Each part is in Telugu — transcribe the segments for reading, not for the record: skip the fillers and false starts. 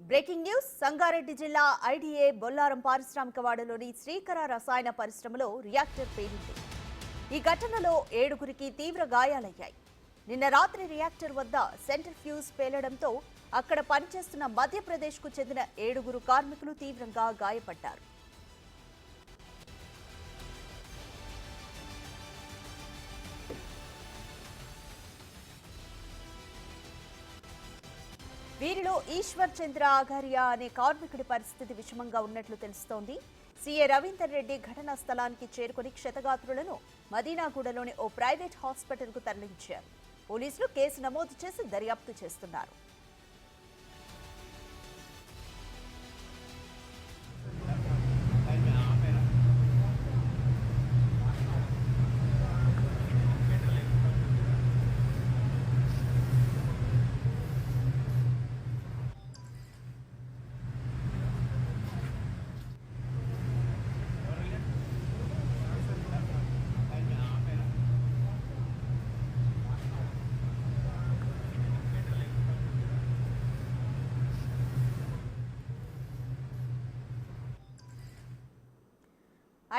బ్రేకింగ్ న్యూస్ సంగారెడ్డి జిల్లా ఐడీఏ బొల్లారం పారిశ్రామికవాడలోని శ్రీకర రసాయన పరిశ్రమలో రియాక్టర్ పేలింది. ఈ ఘటనలో 7గురికి తీవ్ర గాయాలయ్యాయి. నిన్న రాత్రి రియాక్టర్ వద్ద సెంటర్ ఫ్యూజ్ పేలడంతో అక్కడ పనిచేస్తున్న మధ్యప్రదేశ్కు చెందిన 7గురు కార్మికులు తీవ్రంగా గాయపడ్డారు. వీరిలో ఈశ్వర్ చంద్ర ఆగారియా అనే కార్మికుడి పరిస్థితి విషమంగా ఉన్నట్లు తెలుస్తోంది. సీఏ రవీందర్ రెడ్డి ఘటనా స్థలానికి చేరుకుని క్షతగాత్రులను మదీనాగూడలోని ఓ ప్రైవేట్ హాస్పిటల్కు తరలించారు. పోలీసులు కేసు నమోదు చేసి దర్యాప్తు చేస్తున్నారు.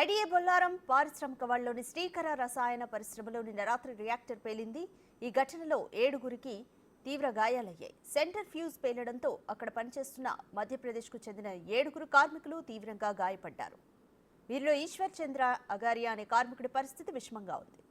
ఐడీఏ బొల్లారం పారిశ్రామికవాడలోని శ్రీకర రసాయన పరిశ్రమలో నిన్న రాత్రి రియాక్టర్ పేలింది. ఈ ఘటనలో 7గురికి తీవ్ర గాయాలయ్యాయి. సెంటర్ ఫ్యూజ్ పేలడంతో అక్కడ పనిచేస్తున్న మధ్యప్రదేశ్కు చెందిన 7గురు కార్మికులు తీవ్రంగా గాయపడ్డారు. వీరిలో ఈశ్వర్ చంద్ర అగారియా అనే కార్మికుడి పరిస్థితి విషమంగా ఉంది.